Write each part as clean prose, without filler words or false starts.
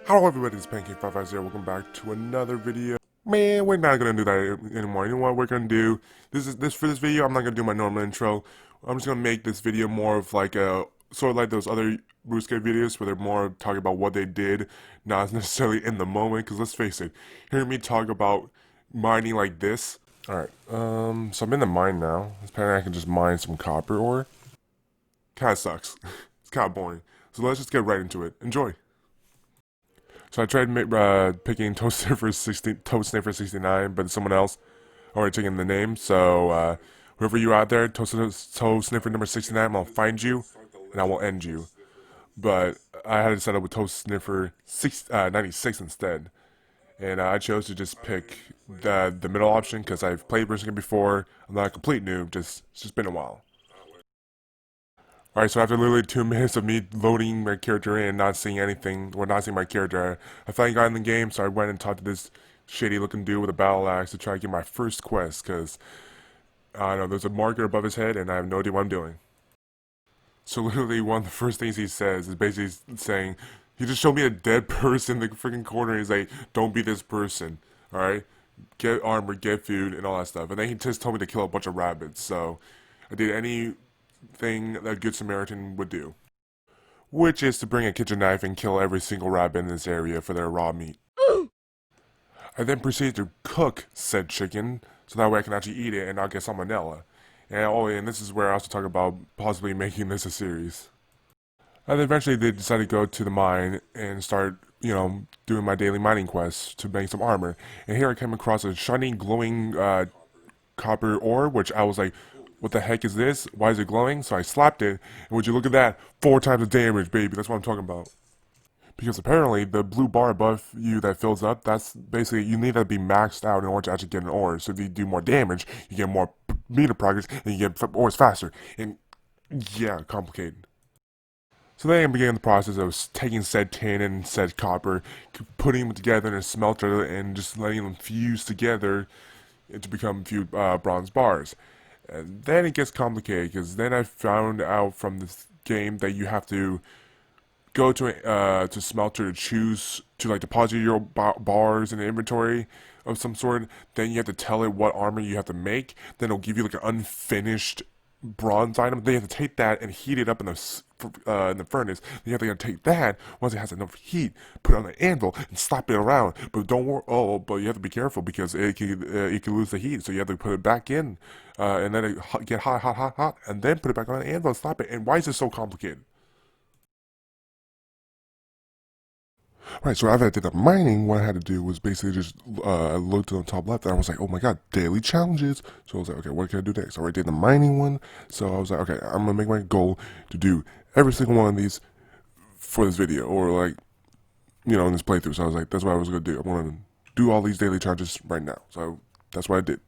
Hello everybody, it's Pancake550. Welcome back to another video. Man, we're not gonna do that anymore. You know what we're gonna do? For this video, I'm not gonna do my normal intro. I'm just gonna make this video more of like a sort of like those other Runescape videos where they're more talking about what they did, not necessarily in the moment. Cause let's face it, hearing me talk about mining like this. Alright, so I'm in the mine now. Apparently I can just mine some copper ore. Kinda sucks. It's kinda boring. So let's just get right into it. Enjoy. So I tried picking ToeSniffer69, but someone else already taken the name. So whoever you out there, ToeSniffer number 69, I'm gonna find you and I will end you. But I had to set up with ToeSniffer96 instead, and I chose to just pick the middle option because I've played Runescape before. I'm not a complete noob. It's just been a while. Alright, so after literally 2 minutes of me loading my character in and not seeing anything, or not seeing my character, I finally got in the game, so I went and talked to this shady looking dude with a battle axe to try to get my first quest, because, I don't know, there's a marker above his head, and I have no idea what I'm doing. So literally one of the first things he says is basically saying, he just showed me a dead person in the freaking corner, and he's like, don't be this person, alright? Get armor, get food, and all that stuff. And then he just told me to kill a bunch of rabbits, so I did anything that a good Samaritan would do, which is to bring a kitchen knife and kill every single rabbit in this area for their raw meat. I then proceeded to cook said chicken so that way I can actually eat it and not get salmonella. And this is where I also talk about possibly making this a series. And eventually they decided to go to the mine and start, doing my daily mining quests to make some armor. And here I came across a shiny glowing copper ore, which I was like, what the heck is this? Why is it glowing? So I slapped it, and would you look at that? 4 times the damage, baby. That's what I'm talking about. Because apparently, the blue bar above you that fills up, that's basically, you need that to be maxed out in order to actually get an ore. So if you do more damage, you get more meter progress, and you get ores faster. And yeah, complicated. So then I began the process of taking said tin and said copper, putting them together in a smelter, and just letting them fuse together to become a few bronze bars. And then it gets complicated because then I found out from this game that you have to go to smelter to choose to like deposit your bars in an inventory of some sort. Then you have to tell it what armor you have to make. Then it'll give you like an unfinished bronze item. Then you have to take that and heat it up in the furnace. Then you have to take that once it has enough heat, put it on the anvil and slap it around. But don't worry. Oh, but you have to be careful because it can lose the heat. So you have to put it back in, and then it get hot, and then put it back on the anvil and slap it. And why is this so complicated? Right, so after I did the mining, what I had to do was basically just I looked on the top left and I was like, oh my god, daily challenges. So I was like, okay, what can I do next? So I did the mining one. So I was like, okay, I'm gonna make my goal to do every single one of these for this video, or like, in this playthrough. So I was like, that's what I was gonna do. I'm gonna do all these daily challenges right now. So that's what I did.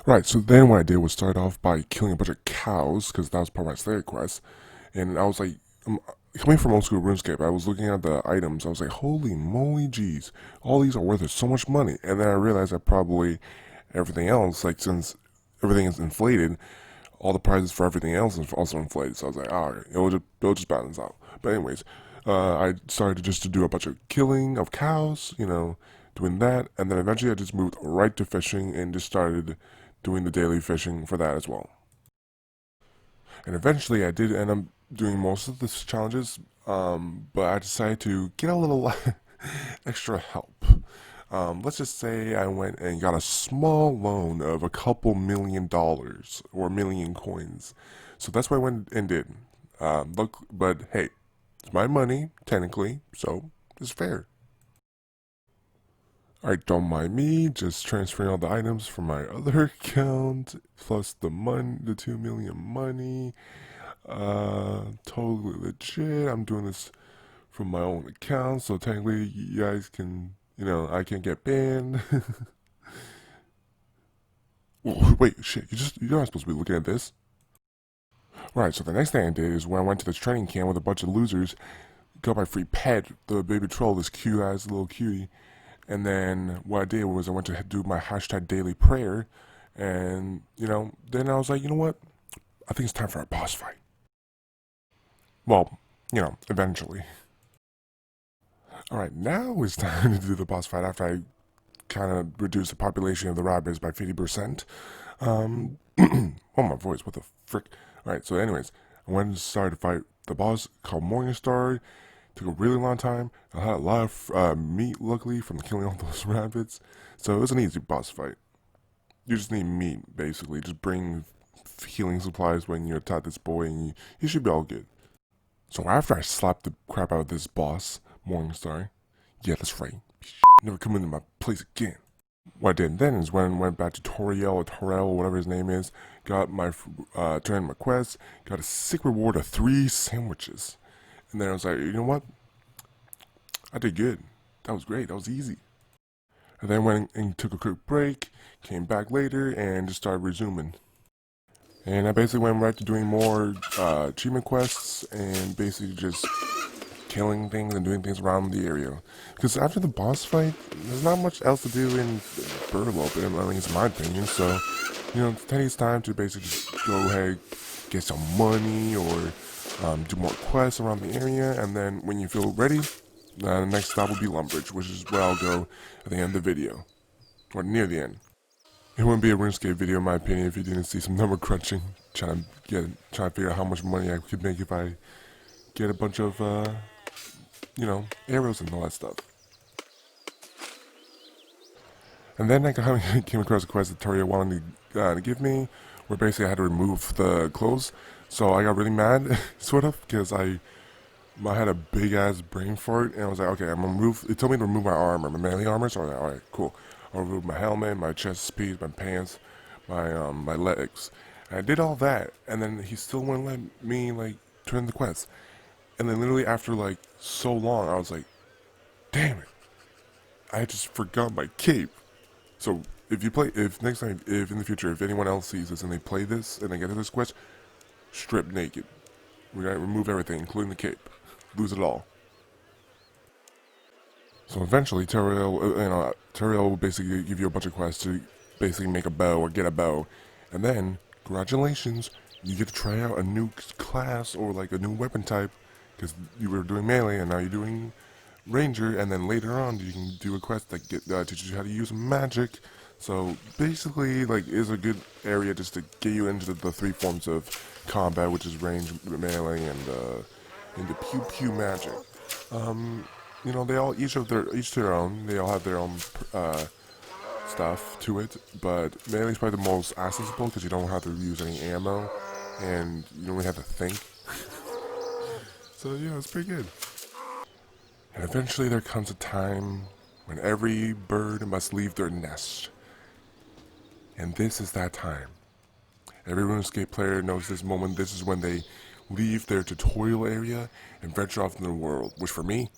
Right, so then what I did was start off by killing a bunch of cows, because that was part of my Slayer quest. And I was like, coming from old school RuneScape, I was looking at the items. I was like, holy moly, geez, all these are worth so much money. And then I realized that probably everything else, like since everything is inflated, all the prices for everything else is also inflated. So I was like, all right, it'll just balance out. But anyways, I started just to do a bunch of killing of cows, doing that, and then eventually I just moved right to fishing and just started doing the daily fishing for that as well. And eventually I did end up doing most of the challenges, but I decided to get a little extra help. Let's just say I went and got a small loan of a couple $1,000,000 or million coins. So that's what I went and did. Look, but hey, it's my money, technically, so it's fair. Alright, don't mind me, just transferring all the items from my other account, plus the 2 million money. Totally legit. I'm doing this from my own account, so technically you guys can, I can get banned. Wait, shit, you're not supposed to be looking at this. Right, so the next thing I did is when I went to this training camp with a bunch of losers, got my free pet, the baby troll, this cute ass little cutie. And then what I did was I went to do my hashtag daily prayer, and then I was like, you know what? I think it's time for a boss fight. Well, eventually. Alright, now it's time to do the boss fight after I kind of reduce the population of the rabbits by 50%. Oh, my voice, what the frick? Alright, so anyways, I went and started to fight the boss called Morningstar. Took a really long time. I had a lot of meat, luckily, from killing all those rabbits. So it was an easy boss fight. You just need meat, basically. Just bring healing supplies when you attack this boy, and you should be all good. So after I slapped the crap out of this boss, Morningstar, yeah, that's right, never come into my place again. What I did then is when I went back to Toriel or Torel, whatever his name is, got my turned my quest, got a sick reward of 3 sandwiches. And then I was like, you know what? I did good. That was great. That was easy. And then went and took a quick break, came back later, and just started resuming. And I basically went right to doing more achievement quests and basically just killing things and doing things around the area. Because after the boss fight, there's not much else to do in Burlope, at least in my opinion. So, it's time to basically just go ahead, get some money, or do more quests around the area. And then when you feel ready, the next stop will be Lumbridge, which is where I'll go at the end of the video, or near the end. It wouldn't be a Runescape video, in my opinion, if you didn't see some number crunching, trying to figure out how much money I could make if I get a bunch of, arrows and all that stuff. And then I came across a quest that Taria wanted to give me, where basically I had to remove the clothes. So I got really mad, sort of, because I had a big ass brain fart, and I was like, okay, I'm gonna remove. It told me to remove my armor, my melee armor. So I was like, all right, cool. I'll remove my helmet, my chest piece, my pants, my legs. And I did all that, and then he still wouldn't let me turn the quest. And then literally after so long, I was like, damn it, I just forgot my cape. So if next time, if in the future, if anyone else sees this and they play this and they get to this quest, strip naked. We gotta remove everything, including the cape. Lose it all. So eventually, Teriel will basically give you a bunch of quests to basically make a bow or get a bow, and then congratulations, you get to try out a new class or a new weapon type, because you were doing melee and now you're doing ranger, and then later on you can do a quest that teaches you how to use magic. So basically, is a good area just to get you into the 3 forms of combat, which is range, melee, and into pew pew magic. They all each to their own. They all have their own stuff to it, but melee is probably the most accessible because you don't have to use any ammo, and you don't really have to think. So yeah, it's pretty good. And eventually there comes a time when every bird must leave their nest. And this is that time. Every RuneScape player knows this moment. This is when they leave their tutorial area and venture off into the world, which for me,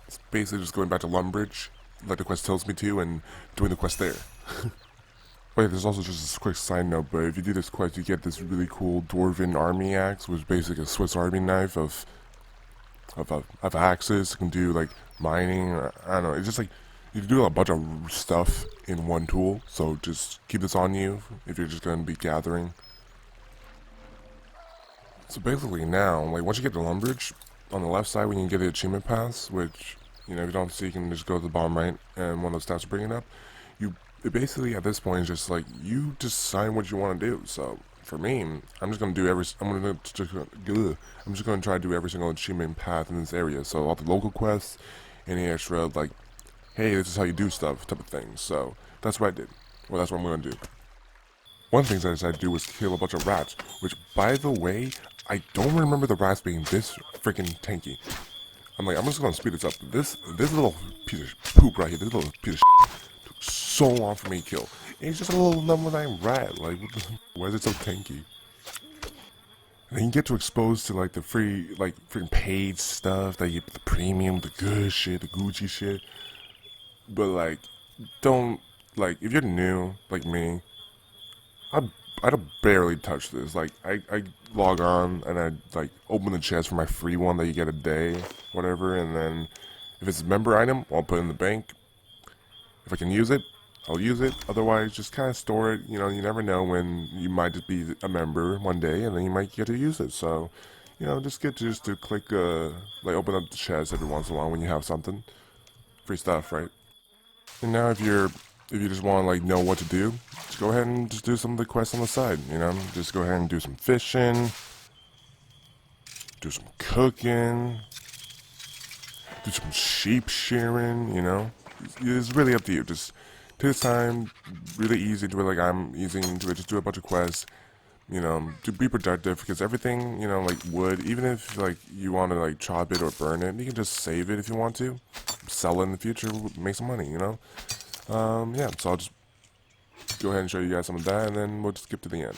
it's basically just going back to Lumbridge, like the quest tells me to, and doing the quest there. Wait, there's also just a quick side note, but if you do this quest, you get this really cool Dwarven army axe, which is basically a Swiss army knife of axes. You can do mining, or I don't know. It's just you can do a bunch of stuff in one tool. So just keep this on you if you're just gonna be gathering. So basically now, once you get to Lumbridge, on the left side when you get the achievement pass, which if you don't see, you can just go to the bottom right, and one of those stats will bring it up. It basically at this point is just you decide what you want to do. So for me, I'm just gonna do I'm just gonna try to do every single achievement path in this area. So all the local quests, any extra hey, this is how you do stuff type of thing. So that's what I did. Well, that's what I'm gonna do. One of the things I decided to do was kill a bunch of rats, which, by the way, I don't remember the rats being this freaking tanky. I'm just gonna speed this up. This little piece of poop right here, this little piece of took so long for me to kill. And it's just a little number 9 rat. Why is it so tanky? And then you get to expose to the free, freaking paid stuff that you get, the premium, the good shit, the Gucci shit. But don't if you're new like me, I'd barely touch this. I log on and I open the chest for my free one that you get a day, whatever, and then if it's a member item, I'll put it in the bank. If I can use it, I'll use it. Otherwise, just kind of store it. You never know when you might just be a member one day, and then you might get to use it. So, you know, just to click like open up the chest every once in a while when you have something free stuff, right? And now if you just want to like know what to do, just go ahead and just do some of the quests on the side. You know, just go ahead and do some fishing, do some cooking, do some sheep shearing. You know, it's really up to you. Just take this time, really easy to it. Like I'm easy into it. Just do a bunch of quests. You know, to be productive because everything, you know, like wood, even if like you want to like chop it or burn it, you can just save it if you want to, sell it in the future, make some money. You know. Yeah. So I'll just go ahead and show you guys some of that, and then we'll just skip to the end.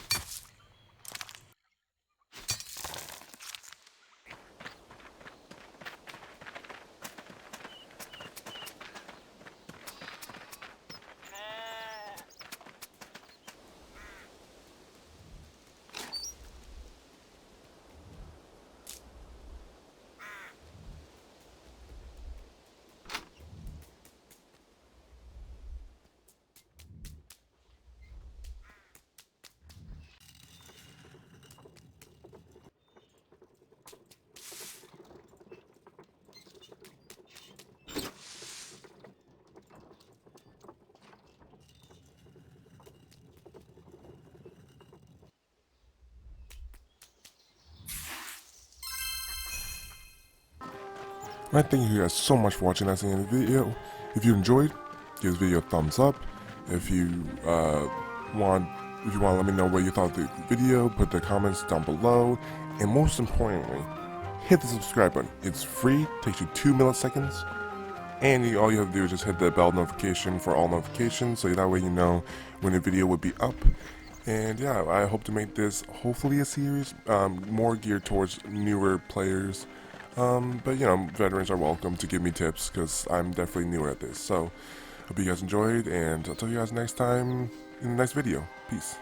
Alright, thank you guys so much for watching that in the video. If you enjoyed, give this video a thumbs up. If you want, if you want to let me know what you thought of the video, put the comments down below. And most importantly, hit the subscribe button. It's free, takes you 2 milliseconds. And all you have to do is just hit the bell notification for all notifications, so that way you know when a video would be up. And yeah, I hope to make this hopefully a series, more geared towards newer players. But you know, veterans are welcome to give me tips because I'm definitely newer at this. So, hope you guys enjoyed, and I'll tell you guys next time in the next video. Peace.